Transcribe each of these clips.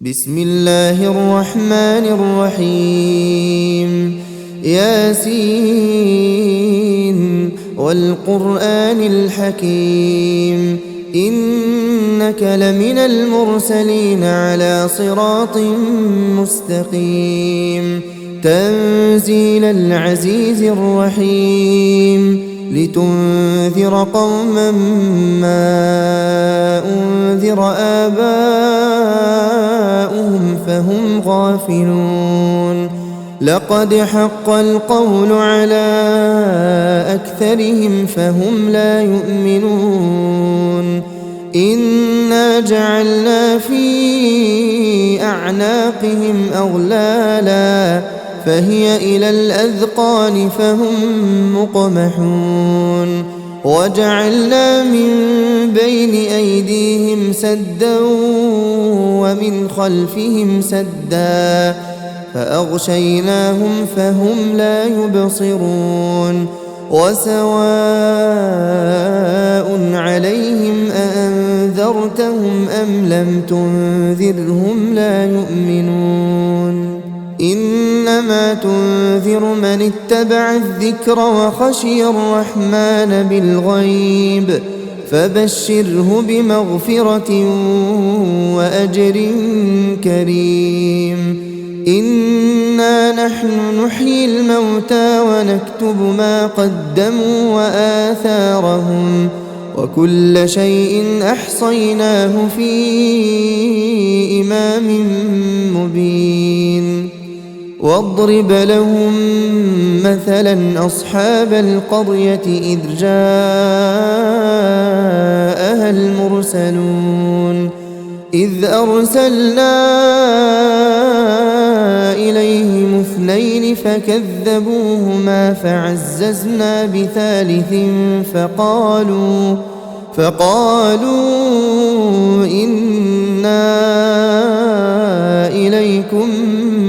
بسم الله الرحمن الرحيم ياسين والقرآن الحكيم إنك لمن المرسلين على صراط مستقيم تنزيل العزيز الرحيم لتنذر قوما ما أنذر آباؤهم فهم غافلون لقد حق القول على أكثرهم فهم لا يؤمنون إنا جعلنا في أعناقهم أغلالا فهي إلى الأذقان فهم مقمحون وجعلنا من بين أيديهم سدا ومن خلفهم سدا فأغشيناهم فهم لا يبصرون وسواء عليهم أأنذرتهم أم لم تنذرهم لا يؤمنون إنما تنذر من اتبع الذكر وخشي الرحمن بالغيب فبشره بمغفرة وأجر كريم إنا نحن نحيي الموتى ونكتب ما قدموا وآثارهم وكل شيء أحصيناه في إمام مبين واضرب لهم مثلا أصحاب القرية إذ جاءها المرسلون إذ أرسلنا إليهم اثنين فكذبوهما فعززنا بثالث فقالوا إنا إليكم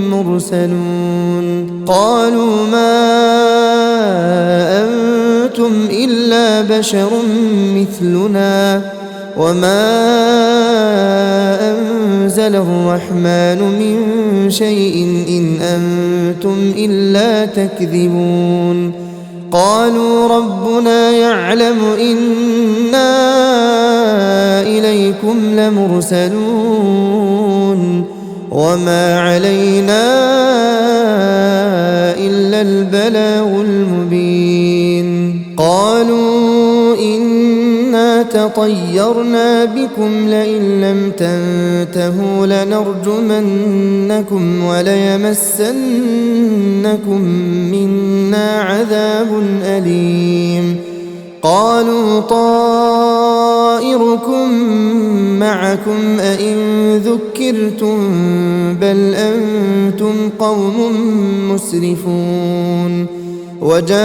مرسلون قالوا ما أنتم إلا بشر مثلنا وما أنزل الرحمن من شيء إن أنتم إلا تكذبون قالوا ربنا يعلم إنا إليكم لمرسلون وما علينا إلا البلاغ المبين قالوا إنا تطيرنا بكم لئن لم تنتهوا لنرجمنكم وليمسنكم منا عذاب أليم قالوا طائركم معكم أئن ذكرتم بل أنتم قوم مسرفون وجاء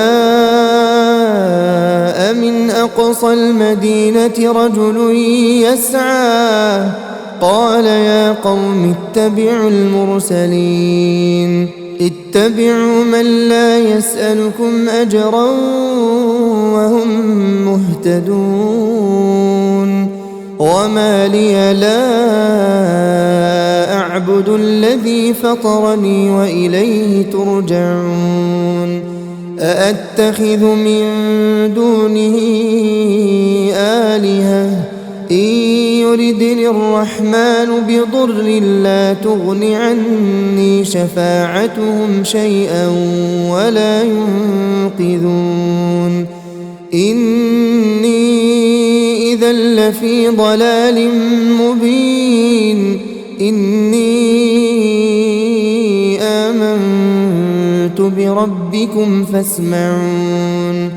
من أقصى المدينة رجل يسعى قال يا قوم اتبعوا المرسلين اتبعوا من لا يسألكم أجرا وهم مهتدون وما لي لا أعبد الذي فطرني وإليه ترجعون أأتخذ من دونه آلهة إن يردني الرحمن بضر لا تغن عني شفاعتهم شيئا ولا ينقذون إني إذا لفي ضلال مبين إني آمنت بربكم فاسمعون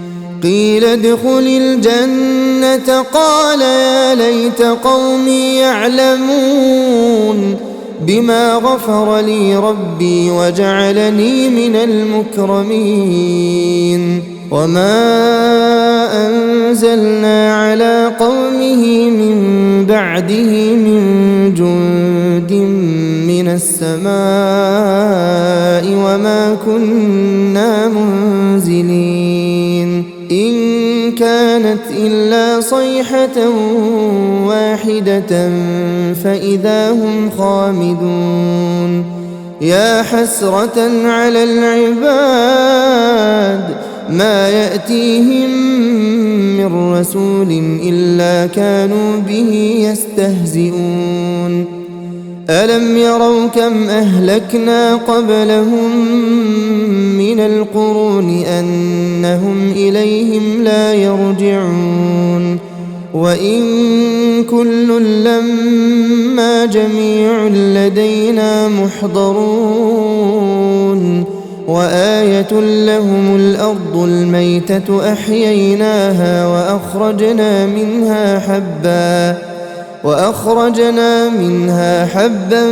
قيل ادخل الجنة قال يا ليت قومي يعلمون بما غفر لي ربي وجعلني من المكرمين وما أنزلنا على قومه من بعده من جند من السماء وما كنا منزلين إن كانت إلا صيحة واحدة فإذا هم خامدون يا حسرة على العباد ما يأتيهم من رسول إلا كانوا به يستهزئون ألم يروا كم أهلكنا قبلهم من القرون أنهم إليهم لا يرجعون وإن كل لما جميع لدينا محضرون وآية لهم الأرض الميتة أحييناها وأخرجنا منها حبا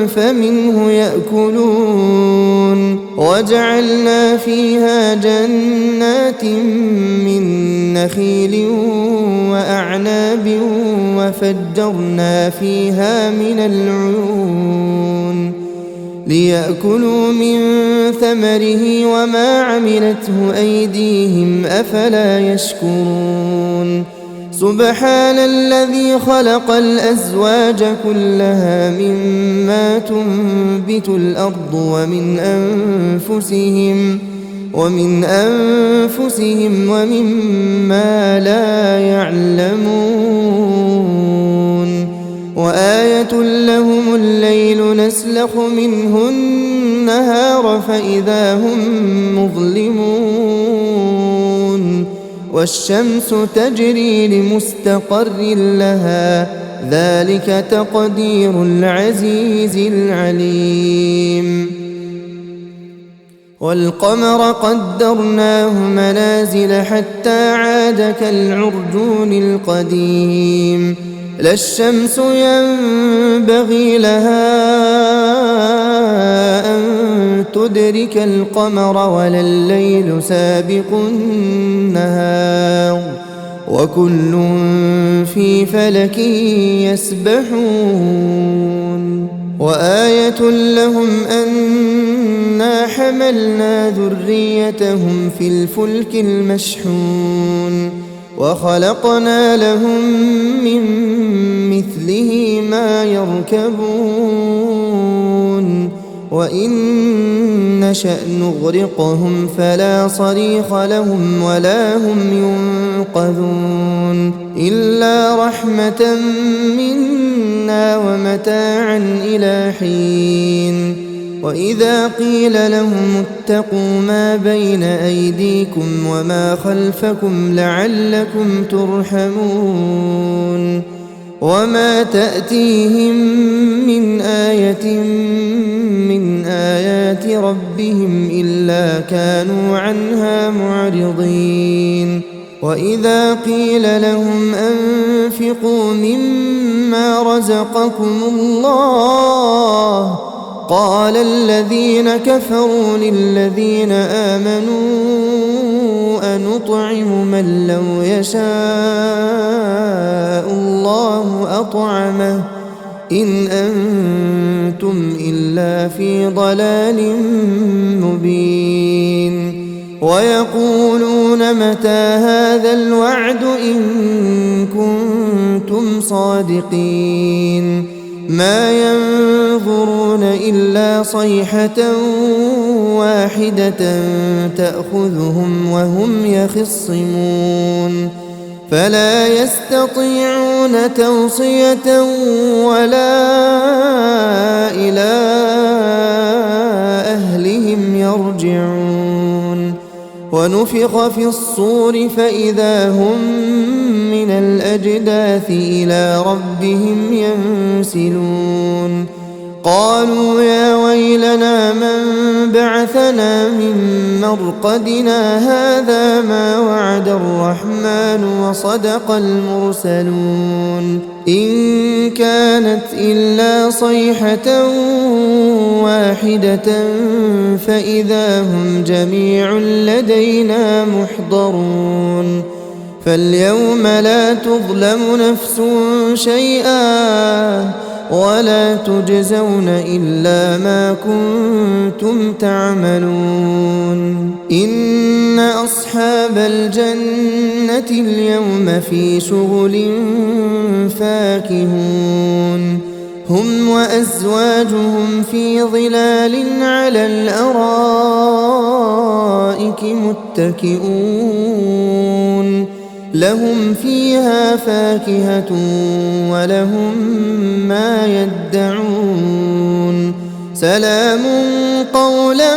فمنه يأكلون وجعلنا فيها جنات من نخيل وأعناب وفجرنا فيها من العيون ليأكلوا من ثمره وما عملته أيديهم أفلا يشكرون سبحان الذي خلق الأزواج كلها مما تنبت الأرض ومن أنفسهم ومما لا يعلمون وآية لهم الليل نسلخ منه النهار فإذا هم مظلمون والشمس تجري لمستقر لها ذلك تقدير العزيز العليم والقمر قدرناه منازل حتى عاد كالعرجون القديم لا الشمس ينبغي لها أن تدرك القمر ولا الليل سابق النهار وكل في فلك يسبحون وآية لهم أنا حملنا ذريتهم في الفلك المشحون وخلقنا لهم من مثله ما يركبون وإن نشأ نغرقهم فلا صريخ لهم ولا هم ينقذون إلا رحمة منا ومتاعا إلى حين وإذا قيل لهم اتقوا ما بين أيديكم وما خلفكم لعلكم ترحمون وما تأتيهم من آية من آيات ربهم إلا كانوا عنها معرضين وإذا قيل لهم أنفقوا مما رزقكم الله قال الذين كفروا للذين آمنوا أنطعم من لو يشاء الله أطعمه إن أنتم إلا في ضلال مبين ويقولون متى هذا الوعد إن كنتم صادقين ما ينظرون إلا صيحة واحدة تأخذهم وهم يخصمون فلا يستطيعون توصية ولا إلى أهلهم يرجعون ونفخ في الصور فإذا هم من الأجداث إلى ربهم ينسلون قالوا يا ويلنا من بعثنا من مرقدنا هذا ما وعد الرحمن وصدق المرسلون إن كانت إلا صيحة واحدة فإذا هم جميع لدينا محضرون فاليوم لا تظلم نفس شيئا ولا تجزون إلا ما كنتم تعملون إن أصحاب الجنة اليوم في شغل فاكهون هم وأزواجهم في ظلال على الأرائك متكئون لهم فيها فاكهة ولهم ما يدعون سلام قولا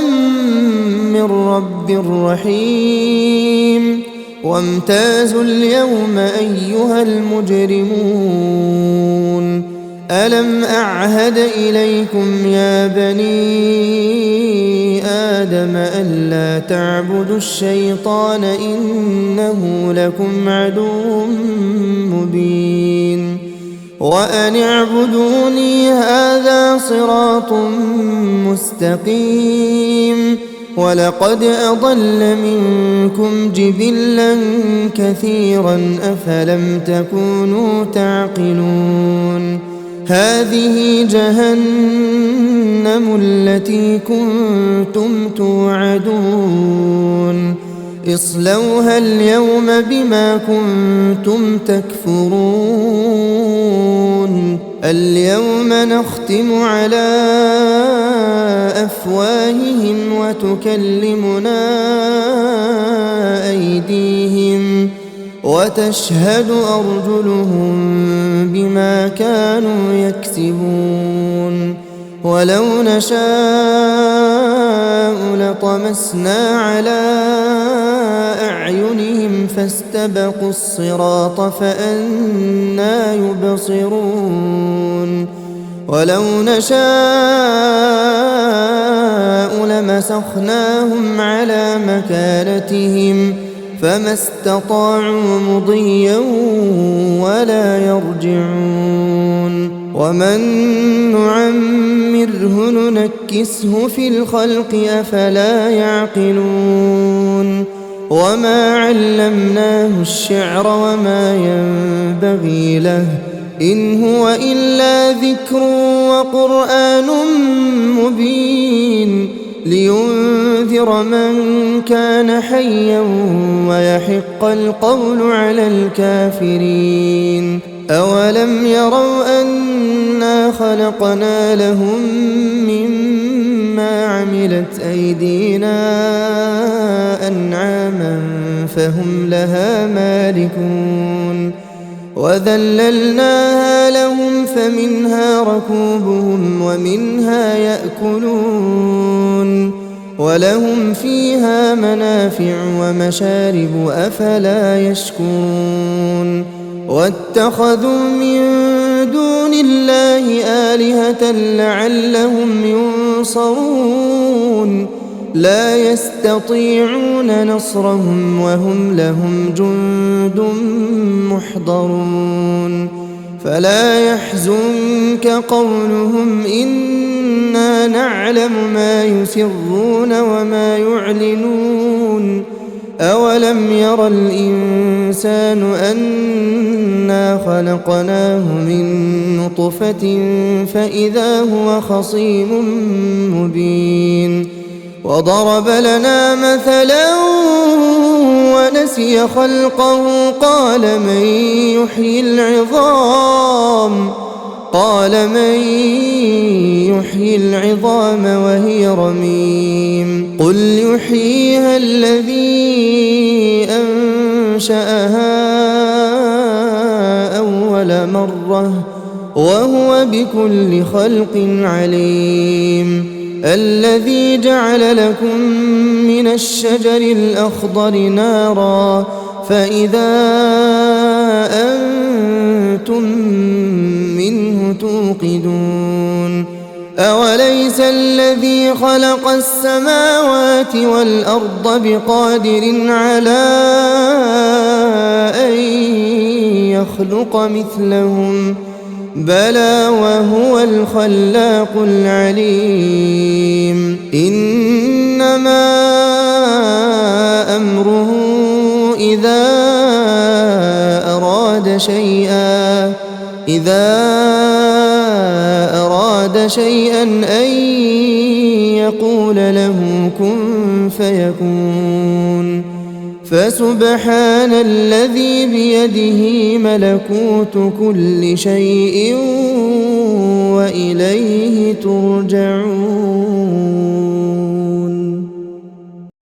من رب رحيم وامتازوا اليوم أيها المجرمون ألم أعهد إليكم يا بني آدم ألا تعبدوا الشيطان إنه لكم عدو مبين وأن اعبدوني هذا صراط مستقيم ولقد أضل منكم جبلا كثيرا أفلم تكونوا تعقلون هذه جهنم التي كنتم توعدون اصلوها اليوم بما كنتم تكفرون اليوم نختم على أفواههم وتكلمنا أيديهم وتشهد أرجلهم بما كانوا يكسبون ولو نشاء لطمسنا على أعينهم فاستبقوا الصراط فأنى يبصرون ولو نشاء لمسخناهم على مكانتهم فما استطاعوا مضيا ولا يرجعون ومن نعمره ننكسه في الخلق أفلا يعقلون وما علمناه الشعر وما ينبغي له إن هو إلا ذكر وقرآن مبين لينذر من كان حيا ويحق القول على الكافرين أولم يروا أنا خلقنا لهم مما عملت أيدينا أنعاما فهم لها مالكون وذللناها لهم فمنها ركوبهم ومنها يأكلون ولهم فيها منافع ومشارب أفلا يشكرون واتخذوا من دون الله آلهة لعلهم ينصرون لا يستطيعون نصرهم وهم لهم جند محضرون فلا يحزنك قولهم إنا نعلم ما يسرون وما يعلنون أولم ير الإنسان أنا خلقناه من نطفة فإذا هو خصيم مبين وضرب لنا مثلا ونسي خلقه قال من يحيي العظام وهي رميم قل يحييها الذي أنشأها أول مرة وهو بكل خلق عليم الذي جعل لكم من الشجر الأخضر نارا فإذا أنتم منه توقدون أوليس الذي خلق السماوات والأرض بقادر على أن يخلق مثلهم بلى وهو الخلاق العليم إنما أمره إذا أراد أراد شيئا أن يقول له كن فيكون فسبحان الذي بيده ملكوت كل شيء وإليه ترجعون